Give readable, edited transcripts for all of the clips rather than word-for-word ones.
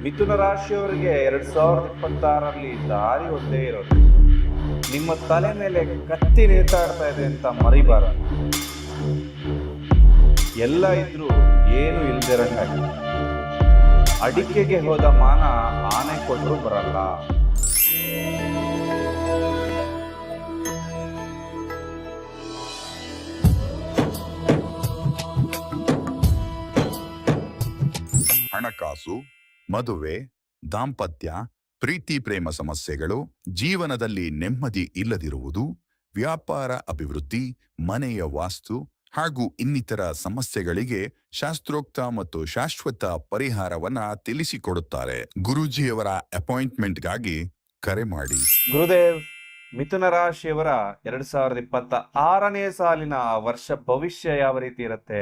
ಮಿಥುನ ರಾಶಿಯವರಿಗೆ 2026ರಲ್ಲಿ ದಾರಿ ಒಂದೇ ಇರೋದು. ನಿಮ್ಮ ತಲೆ ಮೇಲೆ ಕತ್ತಿ ನೇತಾಡ್ತಾ ಇದೆ ಅಂತ ಮರಿಬಾರದು. ಎಲ್ಲ ಇದ್ರೂ ಏನು ಇಲ್ದಿರಂಗಾಗಿ. ಅಡಿಕೆಗೆ ಹೋದ ಮಾನ ಆನೆ ಕೊಟ್ಟರು ಬರಲ್ಲ. ಹಣಕಾಸು, ಮದುವೆ, ದಾಂಪತ್ಯ, ಪ್ರೀತಿ ಪ್ರೇಮ ಸಮಸ್ಯೆಗಳು, ಜೀವನದಲ್ಲಿ ನೆಮ್ಮದಿ ಇಲ್ಲದಿರುವುದು, ವ್ಯಾಪಾರ ಅಭಿವೃದ್ಧಿ, ಮನೆಯ ವಾಸ್ತು ಹಾಗೂ ಇನ್ನಿತರ ಸಮಸ್ಯೆಗಳಿಗೆ ಶಾಸ್ತ್ರೋಕ್ತ ಮತ್ತು ಶಾಶ್ವತ ಪರಿಹಾರವನ್ನ ತಿಳಿಸಿಕೊಡುತ್ತಾರೆ. ಗುರೂಜಿಯವರ ಅಪಾಯಿಂಟ್ಮೆಂಟ್ಗಾಗಿ ಕರೆ ಮಾಡಿ. ಗುರುದೇವ್, ಮಿಥುನ ರಾಶಿಯವರ 2026ನೇ ಸಾಲಿನ ವರ್ಷ ಭವಿಷ್ಯ ಯಾವ ರೀತಿ ಇರುತ್ತೆ?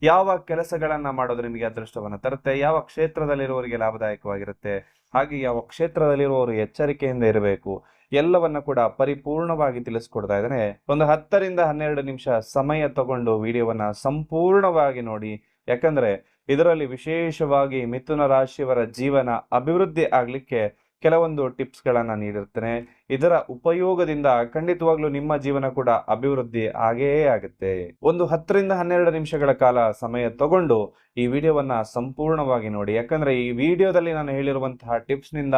ಯಾವ ಕೆಲಸಗಳನ್ನ ಮಾಡೋದು ನಿಮಗೆ ಅದೃಷ್ಟವನ್ನ ತರುತ್ತೆ? ಯಾವ ಕ್ಷೇತ್ರದಲ್ಲಿರುವವರಿಗೆ ಲಾಭದಾಯಕವಾಗಿರುತ್ತೆ? ಹಾಗೆ ಯಾವ ಕ್ಷೇತ್ರದಲ್ಲಿರುವವರು ಎಚ್ಚರಿಕೆಯಿಂದ ಇರಬೇಕು? ಎಲ್ಲವನ್ನ ಕೂಡ ಪರಿಪೂರ್ಣವಾಗಿ ತಿಳಿಸ್ಕೊಡ್ತಾ ಇದ್ದೇನೆ. ಒಂದು 10ರಿಂದ 12 ನಿಮಿಷ ಸಮಯ ತಗೊಂಡು ವಿಡಿಯೋವನ್ನ ಸಂಪೂರ್ಣವಾಗಿ ನೋಡಿ. ಯಾಕಂದ್ರೆ ಇದರಲ್ಲಿ ವಿಶೇಷವಾಗಿ ಮಿಥುನ ರಾಶಿಯವರ ಜೀವನ ಅಭಿವೃದ್ಧಿ ಆಗ್ಲಿಕ್ಕೆ ಕೆಲವೊಂದು ಟಿಪ್ಸ್ ಗಳನ್ನ ನೀಡಿರ್ತೇನೆ. ಇದರ ಉಪಯೋಗದಿಂದ ಖಂಡಿತವಾಗ್ಲೂ ನಿಮ್ಮ ಜೀವನ ಕೂಡ ಅಭಿವೃದ್ಧಿ ಆಗೇ ಆಗುತ್ತೆ. ಒಂದು 10ರಿಂದ 12 ನಿಮಿಷಗಳ ಕಾಲ ಸಮಯ ತಗೊಂಡು ಈ ವಿಡಿಯೋವನ್ನ ಸಂಪೂರ್ಣವಾಗಿ ನೋಡಿ. ಯಾಕಂದ್ರೆ ಈ ವಿಡಿಯೋದಲ್ಲಿ ನಾನು ಹೇಳಿರುವಂತಹ ಟಿಪ್ಸ್ ನಿಂದ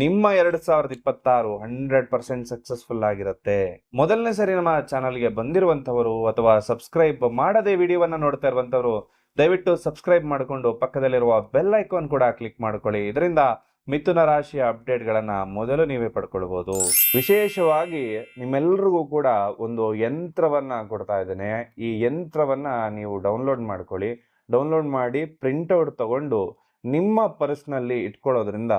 ನಿಮ್ಮ 2026 100% ಸಕ್ಸಸ್ಫುಲ್ ಆಗಿರುತ್ತೆ. ಮೊದಲನೇ ಸರಿ ನಮ್ಮ ಚಾನಲ್ಗೆ ಬಂದಿರುವಂತವರು ಅಥವಾ ಸಬ್ಸ್ಕ್ರೈಬ್ ಮಾಡದೆ ವಿಡಿಯೋವನ್ನ ನೋಡ್ತಾ ಇರುವಂತವರು ದಯವಿಟ್ಟು ಸಬ್ಸ್ಕ್ರೈಬ್ ಮಾಡಿಕೊಂಡು ಪಕ್ಕದಲ್ಲಿರುವ ಬೆಲ್ ಐಕಾನ್ ಕೂಡ ಕ್ಲಿಕ್ ಮಾಡ್ಕೊಳ್ಳಿ. ಇದರಿಂದ ಮಿಥುನ ರಾಶಿಯ ಅಪ್ಡೇಟ್ಗಳನ್ನ ಮೊದಲು ನೀವೇ ಪಡ್ಕೊಳ್ಬಹುದು. ವಿಶೇಷವಾಗಿ ನಿಮ್ಮೆಲ್ಲರಿಗೂ ಕೂಡ ಒಂದು ಯಂತ್ರವನ್ನ ಕೊಡ್ತಾ ಇದ್ದೇನೆ. ಈ ಯಂತ್ರವನ್ನ ನೀವು ಡೌನ್ಲೋಡ್ ಮಾಡ್ಕೊಳ್ಳಿ. ಡೌನ್ಲೋಡ್ ಮಾಡಿ ಪ್ರಿಂಟ್ಔಟ್ ತಗೊಂಡು ನಿಮ್ಮ ಪರ್ಸ್ನಲ್ಲಿ ಇಟ್ಕೊಳ್ಳೋದ್ರಿಂದ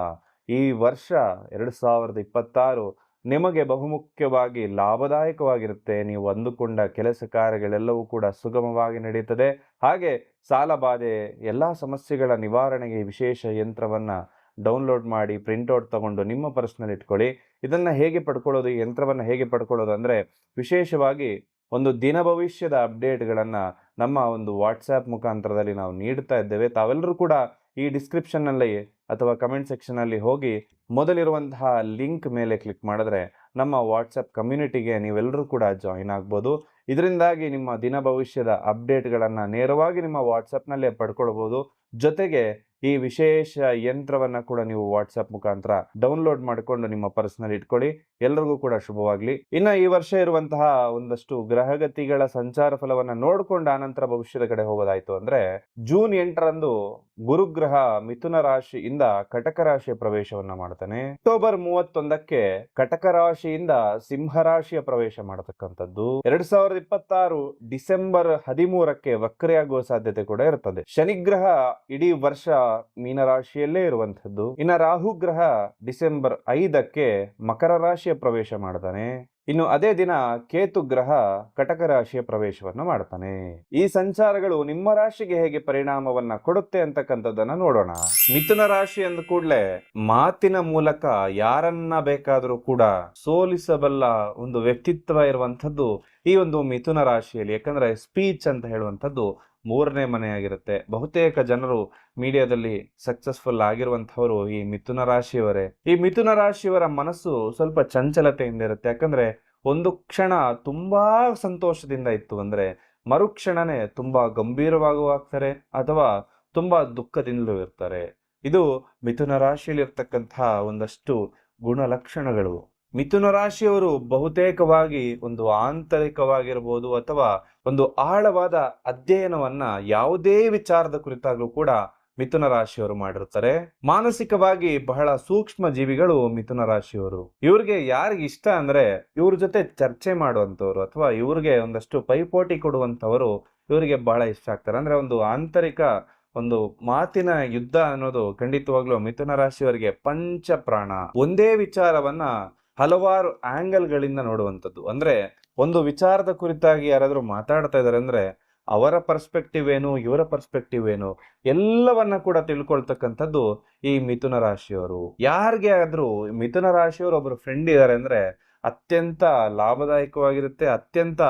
ಈ ವರ್ಷ 2026 ನಿಮಗೆ ಬಹುಮುಖ್ಯವಾಗಿ ಲಾಭದಾಯಕವಾಗಿರುತ್ತೆ. ನೀವು ಅಂದುಕೊಂಡ ಕೆಲಸ ಕಾರ್ಯಗಳೆಲ್ಲವೂ ಕೂಡ ಸುಗಮವಾಗಿ ನಡೆಯುತ್ತದೆ. ಹಾಗೆ ಸಾಲ ಬಾಧೆ ಎಲ್ಲ ಸಮಸ್ಯೆಗಳ ನಿವಾರಣೆಗೆ ವಿಶೇಷ ಯಂತ್ರವನ್ನ ಡೌನ್ಲೋಡ್ ಮಾಡಿ ಪ್ರಿಂಟ್ಔಟ್ ತಗೊಂಡು ನಿಮ್ಮ ಪರ್ಸ್ನಲ್ಲಿ ಇಟ್ಕೊಳ್ಳಿ. ಇದನ್ನ ಹೇಗೆ ಪಡ್ಕೊಳ್ಳೋದು, ಈ ಯಂತ್ರವನ್ನ ಹೇಗೆ ಪಡ್ಕೊಳ್ಳೋದು ಅಂದ್ರೆ, ವಿಶೇಷವಾಗಿ ಒಂದು ದಿನ ಭವಿಷ್ಯದ ಅಪ್ಡೇಟ್ಗಳನ್ನ ನಮ್ಮ ಒಂದು ವಾಟ್ಸ್ಆ್ಯಪ್ ಮುಖಾಂತರದಲ್ಲಿ ನಾವು ನೀಡ್ತಾ ಇದ್ದೇವೆ. ತಾವೆಲ್ಲರೂ ಕೂಡ ಈ ಡಿಸ್ಕ್ರಿಪ್ಷನ್ ನಲ್ಲಿ ಅಥವಾ ಕಮೆಂಟ್ ಸೆಕ್ಷನ್ ಅಲ್ಲಿ ಹೋಗಿ ಮೊದಲಿರುವಂತಹ ಲಿಂಕ್ ಮೇಲೆ ಕ್ಲಿಕ್ ಮಾಡಿದ್ರೆ ನಮ್ಮ ವಾಟ್ಸಪ್ ಕಮ್ಯುನಿಟಿಗೆ ನೀವೆಲ್ಲರೂ ಕೂಡ ಜಾಯಿನ್ ಆಗ್ಬೋದು. ಇದರಿಂದಾಗಿ ನಿಮ್ಮ ದಿನ ಭವಿಷ್ಯದ ಅಪ್ಡೇಟ್ಗಳನ್ನ ನೇರವಾಗಿ ನಿಮ್ಮ ವಾಟ್ಸಪ್ನಲ್ಲೇ ಪಡ್ಕೊಳ್ಬಹುದು. ಜೊತೆಗೆ ಈ ವಿಶೇಷ ಯಂತ್ರವನ್ನ ಕೂಡ ನೀವು ವಾಟ್ಸಪ್ ಮುಖಾಂತರ ಡೌನ್ಲೋಡ್ ಮಾಡಿಕೊಂಡು ನಿಮ್ಮ ಪರ್ಸ್ನಲ್ಲಿ ಇಟ್ಕೊಳ್ಳಿ. ಎಲ್ಲರಿಗೂ ಕೂಡ ಶುಭವಾಗ್ಲಿ. ಇನ್ನ ಈ ವರ್ಷ ಇರುವಂತಹ ಒಂದಷ್ಟು ಗ್ರಹಗತಿಗಳ ಸಂಚಾರ ಫಲವನ್ನ ನೋಡ್ಕೊಂಡು ಆನಂತರ ಭವಿಷ್ಯದ ಕಡೆ ಹೋಗೋದಾಯ್ತು ಅಂದ್ರೆ, ಜೂನ್ 8ರಂದು ಗುರುಗ್ರಹ ಮಿಥುನ ರಾಶಿಯಿಂದ ಕಟಕ ರಾಶಿಯ ಪ್ರವೇಶವನ್ನ ಮಾಡ್ತಾನೆ. ಅಕ್ಟೋಬರ್ 31ಕ್ಕೆ ಕಟಕ ರಾಶಿಯಿಂದ ಸಿಂಹ ರಾಶಿಯ ಪ್ರವೇಶ ಮಾಡತಕ್ಕಂಥದ್ದು. 2026 ಡಿಸೆಂಬರ್ 13ಕ್ಕೆ ವಕ್ರೆಯಾಗುವ ಸಾಧ್ಯತೆ ಕೂಡ ಇರ್ತದೆ. ಶನಿಗ್ರಹ ಇಡೀ ವರ್ಷ ಮೀನರಾಶಿಯಲ್ಲೇ ಇರುವಂತದ್ದು. ಇನ್ನ ರಾಹು ಗ್ರಹ ಡಿಸೆಂಬರ್ 5ಕ್ಕೆ ಮಕರ ರಾಶಿಯ ಪ್ರವೇಶ ಮಾಡ್ತಾನೆ. ಇನ್ನು ಅದೇ ದಿನ ಕೇತು ಗ್ರಹ ಕಟಕ ರಾಶಿಯ ಪ್ರವೇಶವನ್ನ ಮಾಡ್ತಾನೆ. ಈ ಸಂಚಾರಗಳು ನಿಮ್ಮ ರಾಶಿಗೆ ಹೇಗೆ ಪರಿಣಾಮವನ್ನ ಕೊಡುತ್ತೆ ಅಂತಕ್ಕಂಥದ್ದನ್ನ ನೋಡೋಣ. ಮಿಥುನ ರಾಶಿ ಅಂದ ಕೂಡಲೇ ಮಾತಿನ ಮೂಲಕ ಯಾರನ್ನ ಬೇಕಾದರೂ ಕೂಡ ಸೋಲಿಸಬಲ್ಲ ಒಂದು ವ್ಯಕ್ತಿತ್ವ ಇರುವಂತದ್ದು ಈ ಒಂದು ಮಿಥುನ ರಾಶಿಯಲ್ಲಿ. ಯಾಕಂದ್ರೆ ಸ್ಪೀಚ್ ಅಂತ ಹೇಳುವಂಥದ್ದು 3ನೇ ಮನೆಯಾಗಿರುತ್ತೆ. ಬಹುತೇಕ ಜನರು ಮೀಡಿಯಾದಲ್ಲಿ ಸಕ್ಸಸ್ಫುಲ್ ಆಗಿರುವಂತಹವರು ಈ ಮಿಥುನ ರಾಶಿಯವರೇ. ಈ ಮಿಥುನ ರಾಶಿಯವರ ಮನಸ್ಸು ಸ್ವಲ್ಪ ಚಂಚಲತೆಯಿಂದ ಇರುತ್ತೆ. ಯಾಕಂದ್ರೆ ಒಂದು ಕ್ಷಣ ತುಂಬಾ ಸಂತೋಷದಿಂದ ಇತ್ತು ಅಂದ್ರೆ ಮರುಕ್ಷಣನೇ ತುಂಬಾ ಗಂಭೀರವಾಗುವಾಗ್ತಾರೆ ಅಥವಾ ತುಂಬಾ ದುಃಖದಿಂದಲೂ ಇರ್ತಾರೆ. ಇದು ಮಿಥುನ ರಾಶಿಯಲ್ಲಿ ಇರ್ತಕ್ಕಂತಹ ಒಂದಷ್ಟು ಗುಣಲಕ್ಷಣಗಳು. ಮಿಥುನ ರಾಶಿಯವರು ಬಹುತೇಕವಾಗಿ ಒಂದು ಆಂತರಿಕವಾಗಿರ್ಬೋದು ಅಥವಾ ಒಂದು ಆಳವಾದ ಅಧ್ಯಯನವನ್ನ ಯಾವುದೇ ವಿಚಾರದ ಕುರಿತಾಗ್ಲೂ ಕೂಡ ಮಿಥುನ ರಾಶಿಯವರು ಮಾಡಿರ್ತಾರೆ. ಮಾನಸಿಕವಾಗಿ ಬಹಳ ಸೂಕ್ಷ್ಮ ಜೀವಿಗಳು ಮಿಥುನ ರಾಶಿಯವರು. ಇವ್ರಿಗೆ ಯಾರಿಗೆ ಇಷ್ಟ ಅಂದ್ರೆ ಇವ್ರ ಜೊತೆ ಚರ್ಚೆ ಮಾಡುವಂತವ್ರು ಅಥವಾ ಇವ್ರಿಗೆ ಒಂದಷ್ಟು ಪೈಪೋಟಿ ಕೊಡುವಂತವರು ಇವರಿಗೆ ಬಹಳ ಇಷ್ಟ ಆಗ್ತಾರೆ. ಅಂದ್ರೆ ಒಂದು ಆಂತರಿಕ ಒಂದು ಮಾತಿನ ಯುದ್ಧ ಅನ್ನೋದು ಖಂಡಿತವಾಗ್ಲೂ ಮಿಥುನ ರಾಶಿಯವರಿಗೆ ಪಂಚ ಪ್ರಾಣ. ಒಂದೇ ವಿಚಾರವನ್ನ ಹಲವಾರು ಆಂಗಲ್ ಗಳಿಂದ ನೋಡುವಂಥದ್ದು. ಅಂದ್ರೆ ಒಂದು ವಿಚಾರದ ಕುರಿತಾಗಿ ಯಾರಾದ್ರೂ ಮಾತಾಡ್ತಾ ಇದಾರೆ ಅಂದ್ರೆ ಅವರ ಪರ್ಸ್ಪೆಕ್ಟಿವ್ ಏನು, ಇವರ ಪರ್ಸ್ಪೆಕ್ಟಿವ್ ಏನು, ಎಲ್ಲವನ್ನ ಕೂಡ ತಿಳ್ಕೊಳ್ತಕ್ಕಂಥದ್ದು ಈ ಮಿಥುನ ರಾಶಿಯವರು. ಯಾರಿಗೆ ಆದ್ರೂ ಮಿಥುನ ರಾಶಿಯವರು ಒಬ್ರು ಫ್ರೆಂಡ್ ಇದ್ದಾರೆ ಅಂದ್ರೆ ಅತ್ಯಂತ ಲಾಭದಾಯಕವಾಗಿರುತ್ತೆ, ಅತ್ಯಂತ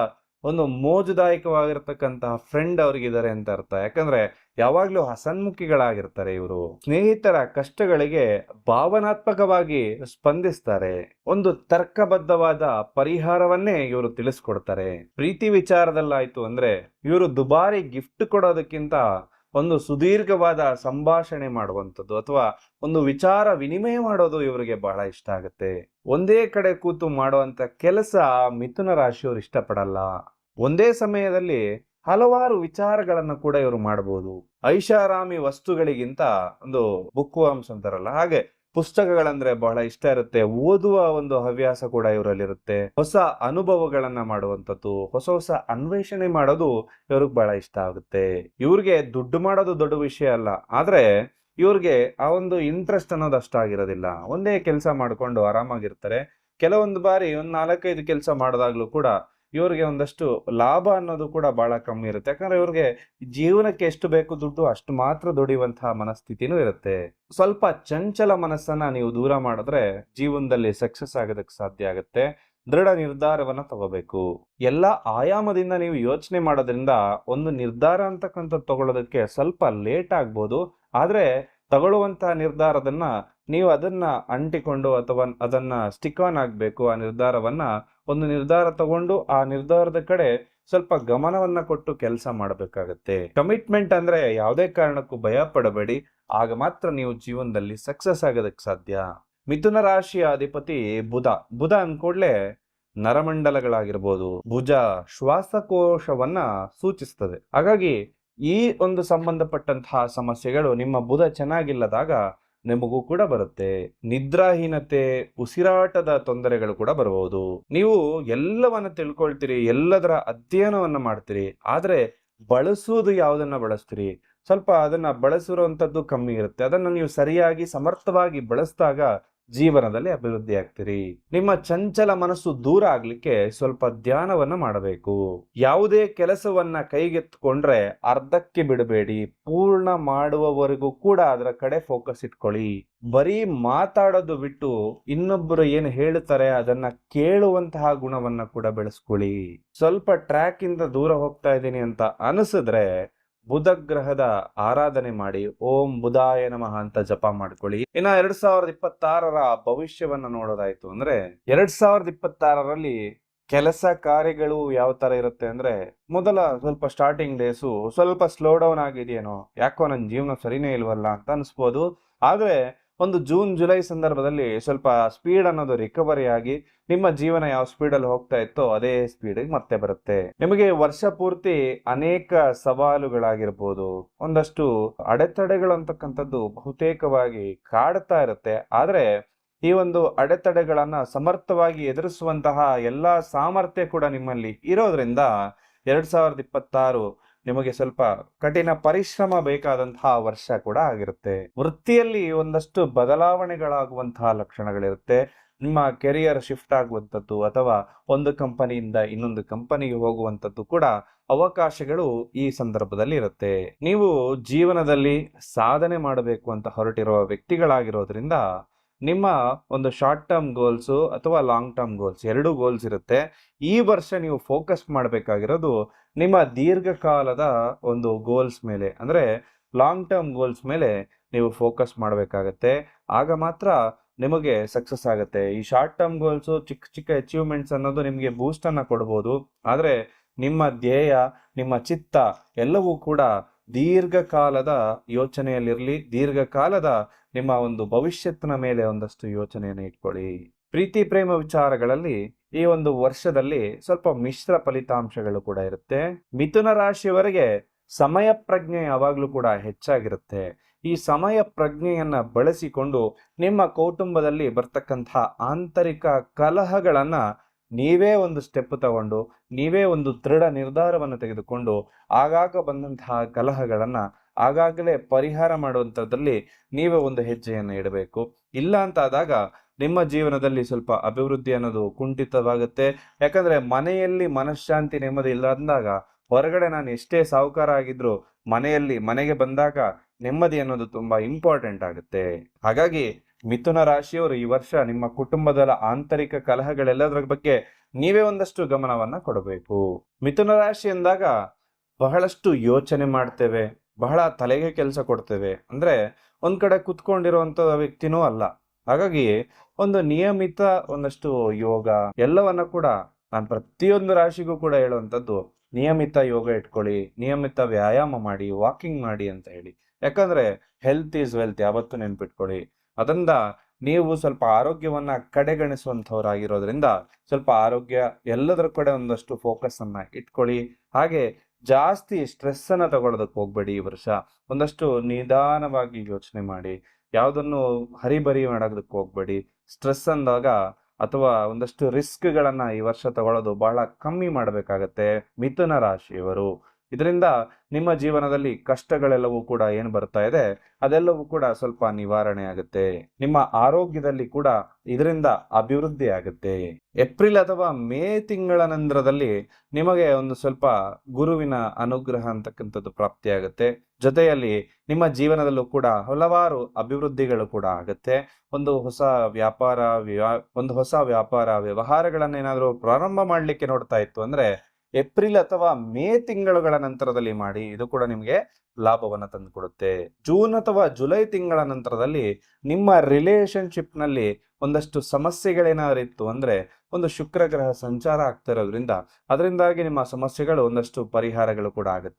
ಒಂದು ಮೋಜುದಾಯಕವಾಗಿರ್ತಕ್ಕಂತಹ ಫ್ರೆಂಡ್ ಅವ್ರಿಗಿದ್ದಾರೆ ಅಂತ ಅರ್ಥ. ಯಾಕಂದ್ರೆ ಯಾವಾಗ್ಲೂ ಹಸನ್ಮುಖಿಗಳಾಗಿರ್ತಾರೆ. ಇವರು ಸ್ನೇಹಿತರ ಕಷ್ಟಗಳಿಗೆ ಭಾವನಾತ್ಮಕವಾಗಿ ಸ್ಪಂದಿಸ್ತಾರೆ. ಒಂದು ತರ್ಕಬದ್ಧವಾದ ಪರಿಹಾರವನ್ನೇ ಇವರು ತಿಳಿಸ್ಕೊಡ್ತಾರೆ. ಪ್ರೀತಿ ವಿಚಾರದಲ್ಲಾಯ್ತು ಅಂದ್ರೆ ಇವರು ದುಬಾರಿ ಗಿಫ್ಟ್ ಕೊಡೋದಕ್ಕಿಂತ ಒಂದು ಸುದೀರ್ಘವಾದ ಸಂಭಾಷಣೆ ಮಾಡುವಂಥದ್ದು ಅಥವಾ ಒಂದು ವಿಚಾರ ವಿನಿಮಯ ಮಾಡೋದು ಇವರಿಗೆ ಬಹಳ ಇಷ್ಟ ಆಗುತ್ತೆ. ಒಂದೇ ಕಡೆ ಕೂತು ಮಾಡುವಂತ ಕೆಲಸ ಮಿಥುನ ರಾಶಿಯವರು ಇಷ್ಟಪಡಲ್ಲ. ಒಂದೇ ಸಮಯದಲ್ಲಿ ಹಲವಾರು ವಿಚಾರಗಳನ್ನ ಕೂಡ ಇವರು ಮಾಡಬಹುದು. ಐಷಾರಾಮಿ ವಸ್ತುಗಳಿಗಿಂತ ಒಂದು ಬುಕ್ ವರ್ಮ್ಸ್ ಅಂತಾರಲ್ಲ, ಹಾಗೆ ಪುಸ್ತಕಗಳಂದ್ರೆ ಬಹಳ ಇಷ್ಟ ಇರುತ್ತೆ. ಓದುವ ಒಂದು ಹವ್ಯಾಸ ಕೂಡ ಇವರಲ್ಲಿರುತ್ತೆ. ಹೊಸ ಅನುಭವಗಳನ್ನ ಮಾಡುವಂಥದ್ದು, ಹೊಸ ಹೊಸ ಅನ್ವೇಷಣೆ ಮಾಡೋದು ಇವ್ರಿಗೆ ಬಹಳ ಇಷ್ಟ ಆಗುತ್ತೆ. ಇವ್ರಿಗೆ ದುಡ್ಡು ಮಾಡೋದು ದೊಡ್ಡ ವಿಷಯ ಅಲ್ಲ, ಆದ್ರೆ ಇವ್ರಿಗೆ ಆ ಒಂದು ಇಂಟ್ರೆಸ್ಟ್ ಅನ್ನೋದು ಅಷ್ಟಾಗಿರೋದಿಲ್ಲ. ಒಂದೇ ಕೆಲಸ ಮಾಡ್ಕೊಂಡು ಆರಾಮಾಗಿರ್ತಾರೆ. ಕೆಲವೊಂದು ಬಾರಿ ಒಂದ್ 4-5 ಕೆಲಸ ಮಾಡಿದಾಗ್ಲೂ ಕೂಡ ಇವ್ರಿಗೆ ಒಂದಷ್ಟು ಲಾಭ ಅನ್ನೋದು ಕೂಡ ಬಹಳ ಕಮ್ಮಿ ಇರುತ್ತೆ. ಯಾಕಂದ್ರೆ ಇವ್ರಿಗೆ ಜೀವನಕ್ಕೆ ಎಷ್ಟು ಬೇಕು ದುಡ್ಡು ಅಷ್ಟು ಮಾತ್ರ ದುಡಿಯುವಂತಹ ಮನಸ್ಥಿತಿನೂ ಇರುತ್ತೆ. ಸ್ವಲ್ಪ ಚಂಚಲ ಮನಸ್ಸನ್ನ ನೀವು ದೂರ ಮಾಡಿದ್ರೆ ಜೀವನದಲ್ಲಿ ಸಕ್ಸಸ್ ಆಗೋದಕ್ಕೆ ಸಾಧ್ಯ ಆಗುತ್ತೆ. ದೃಢ ನಿರ್ಧಾರವನ್ನ ತಗೋಬೇಕು. ಎಲ್ಲ ಆಯಾಮದಿಂದ ನೀವು ಯೋಚನೆ ಮಾಡೋದ್ರಿಂದ ಒಂದು ನಿರ್ಧಾರ ಅಂತಕ್ಕಂಥದ್ದು ತಗೊಳ್ಳೋದಕ್ಕೆ ಸ್ವಲ್ಪ ಲೇಟ್ ಆಗ್ಬೋದು. ಆದ್ರೆ ತಗೊಳ್ಳುವಂತಹ ನಿರ್ಧಾರದನ್ನ ನೀವು ಅದನ್ನ ಅಂಟಿಕೊಂಡು ಅಥವಾ ಅದನ್ನ ಸ್ಟಿಕ್ ಆನ್ ಆಗ್ಬೇಕು. ಆ ನಿರ್ಧಾರವನ್ನ ಒಂದು ನಿರ್ಧಾರ ತಗೊಂಡು ಆ ನಿರ್ಧಾರದ ಕಡೆ ಸ್ವಲ್ಪ ಗಮನವನ್ನ ಕೊಟ್ಟು ಕೆಲಸ ಮಾಡಬೇಕಾಗತ್ತೆ. ಕಮಿಟ್ಮೆಂಟ್ ಅಂದ್ರೆ ಯಾವುದೇ ಕಾರಣಕ್ಕೂ ಭಯ ಪಡಬೇಡಿ. ಆಗ ಮಾತ್ರ ನೀವು ಜೀವನದಲ್ಲಿ ಸಕ್ಸಸ್ ಆಗೋದಕ್ಕೆ ಸಾಧ್ಯ. ಮಿಥುನ ರಾಶಿಯ ಅಧಿಪತಿ ಬುಧ ಅಂದ್ಕೂಡ್ಲೆ ನರಮಂಡಲಗಳಾಗಿರ್ಬೋದು, ಭುಜ ಶ್ವಾಸಕೋಶವನ್ನ ಸೂಚಿಸ್ತದೆ. ಹಾಗಾಗಿ ಈ ಒಂದು ಸಂಬಂಧಪಟ್ಟಂತಹ ಸಮಸ್ಯೆಗಳು ನಿಮ್ಮ ಬುಧ ಚೆನ್ನಾಗಿಲ್ಲದಾಗ ನಿಮಗೂ ಕೂಡ ಬರುತ್ತೆ. ನಿದ್ರಾಹೀನತೆ, ಉಸಿರಾಟದ ತೊಂದರೆಗಳು ಕೂಡ ಬರಬಹುದು. ನೀವು ಎಲ್ಲವನ್ನ ತಿಳ್ಕೊಳ್ತೀರಿ, ಎಲ್ಲದರ ಅಧ್ಯಯನವನ್ನ ಮಾಡ್ತೀರಿ, ಆದ್ರೆ ಬಳಸುವುದು ಯಾವುದನ್ನ ಬಳಸ್ತೀರಿ, ಸ್ವಲ್ಪ ಅದನ್ನ ಬಳಸಿರುವಂತದ್ದು ಕಮ್ಮಿ ಇರುತ್ತೆ. ಅದನ್ನ ನೀವು ಸರಿಯಾಗಿ ಸಮರ್ಥವಾಗಿ ಬಳಸಿದಾಗ ಜೀವನದಲ್ಲಿ ಅಭಿವೃದ್ಧಿ ಆಗ್ತೀರಿ. ನಿಮ್ಮ ಚಂಚಲ ಮನಸ್ಸು ದೂರ ಆಗ್ಲಿಕ್ಕೆ ಸ್ವಲ್ಪ ಧ್ಯಾನವನ್ನ ಮಾಡಬೇಕು. ಯಾವುದೇ ಕೆಲಸವನ್ನ ಕೈಗೆತ್ತಿಕೊಂಡ್ರೆ ಅರ್ಧಕ್ಕೆ ಬಿಡಬೇಡಿ. ಪೂರ್ಣ ಮಾಡುವವರೆಗೂ ಕೂಡ ಅದರ ಕಡೆ ಫೋಕಸ್ ಇಟ್ಕೊಳ್ಳಿ. ಬರೀ ಮಾತಾಡೋದು ಬಿಟ್ಟು ಇನ್ನೊಬ್ಬರು ಏನು ಹೇಳ್ತಾರೆ ಅದನ್ನ ಕೇಳುವಂತಹ ಗುಣವನ್ನ ಕೂಡ ಬೆಳೆಸ್ಕೊಳ್ಳಿ. ಸ್ವಲ್ಪ ಟ್ರ್ಯಾಕ್ ಇಂದ ದೂರ ಹೋಗ್ತಾ ಇದ್ದೀನಿ ಅಂತ ಅನಿಸಿದ್ರೆ ಬುಧ ಗ್ರಹದ ಆರಾಧನೆ ಮಾಡಿ, ಓಂ ಬುಧಾಯ ನಮಃ ಅಂತ ಜಪ ಮಾಡ್ಕೊಳ್ಳಿ. ಇನ್ನ 2026ರ ಭವಿಷ್ಯವನ್ನ ನೋಡೋದಾಯ್ತು ಅಂದ್ರೆ 2026ರಲ್ಲಿ ಕೆಲಸ ಕಾರ್ಯಗಳು ಯಾವ ತರ ಇರುತ್ತೆ ಅಂದ್ರೆ, ಮೊದಲ ಸ್ವಲ್ಪ ಸ್ಟಾರ್ಟಿಂಗ್ ಡೇಸು ಸ್ವಲ್ಪ ಸ್ಲೋ ಡೌನ್ ಆಗಿದೆಯೇನೋ, ಯಾಕೋ ನನ್ನ ಜೀವನ ಸರಿನೇ ಇಲ್ವಲ್ಲ ಅಂತ ಅನ್ಸ್ಬೋದು. ಆದ್ರೆ ಒಂದು ಜೂನ್ ಜುಲೈ ಸಂದರ್ಭದಲ್ಲಿ ಸ್ವಲ್ಪ ಸ್ಪೀಡ್ ಅನ್ನೋದು ರಿಕವರಿ ಆಗಿ ನಿಮ್ಮ ಜೀವನ ಯಾವ ಸ್ಪೀಡಲ್ಲಿ ಹೋಗ್ತಾ ಇತ್ತೋ ಅದೇ ಸ್ಪೀಡಿಗೆ ಮತ್ತೆ ಬರುತ್ತೆ. ನಿಮಗೆ ವರ್ಷ ಪೂರ್ತಿ ಅನೇಕ ಸವಾಲುಗಳಾಗಿರ್ಬೋದು, ಒಂದಷ್ಟು ಅಡೆತಡೆಗಳು ಅಂತಕ್ಕಂಥದ್ದು ಬಹುತೇಕವಾಗಿ ಕಾಡ್ತಾ ಇರುತ್ತೆ. ಆದ್ರೆ ಈ ಒಂದು ಅಡೆತಡೆಗಳನ್ನ ಸಮರ್ಥವಾಗಿ ಎದುರಿಸುವಂತಹ ಎಲ್ಲಾ ಸಾಮರ್ಥ್ಯ ಕೂಡ ನಿಮ್ಮಲ್ಲಿ ಇರೋದ್ರಿಂದ 2026 ನಿಮಗೆ ಸ್ವಲ್ಪ ಕಠಿಣ ಪರಿಶ್ರಮ ಬೇಕಾದಂತಹ ವರ್ಷ ಕೂಡ ಆಗಿರುತ್ತೆ. ವೃತ್ತಿಯಲ್ಲಿ ಒಂದಷ್ಟು ಬದಲಾವಣೆಗಳಾಗುವಂತಹ ಲಕ್ಷಣಗಳಿರುತ್ತೆ. ನಿಮ್ಮ ಕೆರಿಯರ್ ಶಿಫ್ಟ್ ಆಗುವಂಥದ್ದು ಅಥವಾ ಒಂದು ಕಂಪನಿಯಿಂದ ಇನ್ನೊಂದು ಕಂಪನಿಗೆ ಹೋಗುವಂಥದ್ದು ಕೂಡ ಅವಕಾಶಗಳು ಈ ಸಂದರ್ಭದಲ್ಲಿ ಇರುತ್ತೆ. ನೀವು ಜೀವನದಲ್ಲಿ ಸಾಧನೆ ಮಾಡಬೇಕು ಅಂತ ಹೊರಟಿರುವ ವ್ಯಕ್ತಿಗಳಾಗಿರೋದ್ರಿಂದ ನಿಮ್ಮ ಒಂದು ಶಾರ್ಟ್ ಟರ್ಮ್ ಗೋಲ್ಸು ಅಥವಾ ಲಾಂಗ್ ಟರ್ಮ್ ಗೋಲ್ಸ್ ಎರಡು ಗೋಲ್ಸ್ ಇರುತ್ತೆ. ಈ ವರ್ಷ ನೀವು ಫೋಕಸ್ ಮಾಡಬೇಕಾಗಿರೋದು ನಿಮ್ಮ ದೀರ್ಘಕಾಲದ ಒಂದು ಗೋಲ್ಸ್ ಮೇಲೆ, ಅಂದ್ರೆ ಲಾಂಗ್ ಟರ್ಮ್ ಗೋಲ್ಸ್ ಮೇಲೆ ನೀವು ಫೋಕಸ್ ಮಾಡಬೇಕಾಗತ್ತೆ. ಆಗ ಮಾತ್ರ ನಿಮಗೆ ಸಕ್ಸಸ್ ಆಗುತ್ತೆ. ಈ ಶಾರ್ಟ್ ಟರ್ಮ್ ಗೋಲ್ಸು ಚಿಕ್ಕ ಚಿಕ್ಕ ಅಚೀವ್ಮೆಂಟ್ಸ್ ಅನ್ನೋದು ನಿಮಗೆ ಬೂಸ್ಟ್ ಅನ್ನ ಕೊಡ್ಬೋದು, ಆದ್ರೆ ನಿಮ್ಮ ಧ್ಯೇಯ, ನಿಮ್ಮ ಚಿತ್ತ ಎಲ್ಲವೂ ಕೂಡ ದೀರ್ಘಕಾಲದ ಯೋಚನೆಯಲ್ಲಿರಲಿ. ದೀರ್ಘಕಾಲದ ನಿಮ್ಮ ಒಂದು ಭವಿಷ್ಯತ್ತಿನ ಮೇಲೆ ಒಂದಷ್ಟು ಯೋಚನೆಯನ್ನು ಇಟ್ಕೊಳ್ಳಿ. ಪ್ರೀತಿ ಪ್ರೇಮ ವಿಚಾರಗಳಲ್ಲಿ ಈ ಒಂದು ವರ್ಷದಲ್ಲಿ ಸ್ವಲ್ಪ ಮಿಶ್ರ ಫಲಿತಾಂಶಗಳು ಕೂಡ ಇರುತ್ತೆ. ಮಿಥುನ ರಾಶಿಯವರಿಗೆ ಸಮಯ ಪ್ರಜ್ಞೆ ಯಾವಾಗ್ಲೂ ಕೂಡ ಹೆಚ್ಚಾಗಿರುತ್ತೆ. ಈ ಸಮಯ ಪ್ರಜ್ಞೆಯನ್ನ ಬಳಸಿಕೊಂಡು ನಿಮ್ಮ ಕೌಟುಂಬದಲ್ಲಿ ಬರ್ತಕ್ಕಂತಹ ಆಂತರಿಕ ಕಲಹಗಳನ್ನ ನೀವೇ ಒಂದು ಸ್ಟೆಪ್ ತಗೊಂಡು, ನೀವೇ ಒಂದು ದೃಢ ನಿರ್ಧಾರವನ್ನು ತೆಗೆದುಕೊಂಡು ಆಗಾಗ ಬಂದಂತಹ ಕಲಹಗಳನ್ನ ಆಗಾಗಲೇ ಪರಿಹಾರ ಮಾಡುವಂಥದ್ರಲ್ಲಿ ನೀವೇ ಒಂದು ಹೆಜ್ಜೆಯನ್ನು ಇಡಬೇಕು. ಇಲ್ಲ ಅಂತ ಆದಾಗ ನಿಮ್ಮ ಜೀವನದಲ್ಲಿ ಸ್ವಲ್ಪ ಅಭಿವೃದ್ಧಿ ಅನ್ನೋದು ಕುಂಠಿತವಾಗುತ್ತೆ. ಯಾಕಂದ್ರೆ ಮನೆಯಲ್ಲಿ ಮನಃಶಾಂತಿ ನೆಮ್ಮದಿ ಇಲ್ಲ ಅಂದಾಗ ಹೊರಗಡೆ ನಾನು ಎಷ್ಟೇ ಸಾಹುಕಾರ ಆಗಿದ್ರು ಮನೆಗೆ ಬಂದಾಗ ನೆಮ್ಮದಿ ಅನ್ನೋದು ತುಂಬಾ ಇಂಪಾರ್ಟೆಂಟ್ ಆಗುತ್ತೆ. ಹಾಗಾಗಿ ಮಿಥುನ ರಾಶಿಯವರು ಈ ವರ್ಷ ನಿಮ್ಮ ಕುಟುಂಬದ ಆಂತರಿಕ ಕಲಹಗಳೆಲ್ಲದರ ಬಗ್ಗೆ ನೀವೇ ಒಂದಷ್ಟು ಗಮನವನ್ನ ಕೊಡಬೇಕು. ಮಿಥುನ ರಾಶಿ ಎಂದಾಗ ಬಹಳಷ್ಟು ಯೋಚನೆ ಮಾಡ್ತೇವೆ, ಬಹಳ ತಲೆಗೆ ಕೆಲಸ ಕೊಡ್ತೇವೆ. ಅಂದ್ರೆ ಒಂದ್ ಕಡೆ ಕುತ್ಕೊಂಡಿರುವಂತ ವ್ಯಕ್ತಿನೂ ಅಲ್ಲ. ಹಾಗಾಗಿ ಒಂದು ನಿಯಮಿತ ಒಂದಷ್ಟು ಯೋಗ ಎಲ್ಲವನ್ನ ಕೂಡ ನಾನು ಪ್ರತಿಯೊಂದು ರಾಶಿಗೂ ಕೂಡ ಹೇಳುವಂತದ್ದು, ನಿಯಮಿತ ಯೋಗ ಇಟ್ಕೊಳ್ಳಿ, ನಿಯಮಿತ ವ್ಯಾಯಾಮ ಮಾಡಿ, ವಾಕಿಂಗ್ ಮಾಡಿ ಅಂತ ಹೇಳಿ. ಯಾಕಂದ್ರೆ ಹೆಲ್ತ್ ಈಸ್ ವೆಲ್ತ್ ಯಾವತ್ತೂ ನೆನ್ಪಿಟ್ಕೊಳ್ಳಿ. ಅದರಿಂದ ನೀವು ಸ್ವಲ್ಪ ಆರೋಗ್ಯವನ್ನ ಕಡೆಗಣಿಸುವಂತವರಾಗಿರೋದ್ರಿಂದ ಸ್ವಲ್ಪ ಆರೋಗ್ಯ ಎಲ್ಲದರ ಕಡೆ ಒಂದಷ್ಟು ಫೋಕಸ್ ಅನ್ನ ಇಟ್ಕೊಳ್ಳಿ. ಹಾಗೆ ಜಾಸ್ತಿ ಸ್ಟ್ರೆಸ್ ಅನ್ನ ತಗೊಳ್ಳೋದಕ್ಕೆ ಹೋಗ್ಬೇಡಿ. ಈ ವರ್ಷ ಒಂದಷ್ಟು ನಿಧಾನವಾಗಿ ಯೋಚನೆ ಮಾಡಿ, ಯಾವುದನ್ನು ಹರಿಬರಿ ಮಾಡೋದಕ್ಕೆ ಹೋಗ್ಬೇಡಿ. ಸ್ಟ್ರೆಸ್ ಅಂದಾಗ ಅಥವಾ ಒಂದಷ್ಟು ರಿಸ್ಕ್ಗಳನ್ನ ಈ ವರ್ಷ ತಗೊಳ್ಳೋದು ಬಹಳ ಕಮ್ಮಿ ಮಾಡಬೇಕಾಗತ್ತೆ ಮಿಥುನ ರಾಶಿಯವರು. ಇದರಿಂದ ನಿಮ್ಮ ಜೀವನದಲ್ಲಿ ಕಷ್ಟಗಳೆಲ್ಲವೂ ಕೂಡ ಏನು ಬರ್ತಾ ಇದೆ ಅದೆಲ್ಲವೂ ಕೂಡ ಸ್ವಲ್ಪ ನಿವಾರಣೆ ಆಗುತ್ತೆ. ನಿಮ್ಮ ಆರೋಗ್ಯದಲ್ಲಿ ಕೂಡ ಇದರಿಂದ ಅಭಿವೃದ್ಧಿ ಆಗುತ್ತೆ. ಏಪ್ರಿಲ್ ಅಥವಾ ಮೇ ತಿಂಗಳ ನಂತರದಲ್ಲಿ ನಿಮಗೆ ಒಂದು ಸ್ವಲ್ಪ ಗುರುವಿನ ಅನುಗ್ರಹ ಅಂತಕ್ಕಂಥದ್ದು ಪ್ರಾಪ್ತಿಯಾಗುತ್ತೆ. ಜೊತೆಯಲ್ಲಿ ನಿಮ್ಮ ಜೀವನದಲ್ಲೂ ಕೂಡ ಹಲವಾರು ಅಭಿವೃದ್ಧಿಗಳು ಕೂಡ ಆಗುತ್ತೆ. ಒಂದು ಹೊಸ ವ್ಯಾಪಾರ ವ್ಯವಹಾರಗಳನ್ನೇನಾದ್ರೂ ಪ್ರಾರಂಭ ಮಾಡ್ಲಿಕ್ಕೆ ನೋಡ್ತಾ ಇತ್ತು ಅಂದ್ರೆ ಏಪ್ರಿಲ್ ಅಥವಾ ಮೇ ತಿಂಗಳುಗಳ ನಂತರದಲ್ಲಿ ಮಾಡಿ. ಇದು ಕೂಡ ನಿಮಗೆ ಲಾಭವನ್ನ ತಂದುಕೊಡುತ್ತೆ. ಜೂನ್ ಅಥವಾ ಜುಲೈ ತಿಂಗಳ ನಂತರದಲ್ಲಿ ನಿಮ್ಮ ರಿಲೇಶನ್ಶಿಪ್ ನಲ್ಲಿ ಒಂದಷ್ಟು ಸಮಸ್ಯೆಗಳೇನಾದ್ರು ಇತ್ತು ಅಂದ್ರೆ ಒಂದು ಶುಕ್ರ ಗ್ರಹ ಸಂಚಾರ ಆಗ್ತಾ ಇರೋದ್ರಿಂದ ಅದರಿಂದಾಗಿ ನಿಮ್ಮ ಸಮಸ್ಯೆಗಳು ಒಂದಷ್ಟು ಪರಿಹಾರಗಳು ಕೂಡ ಆಗುತ್ತೆ.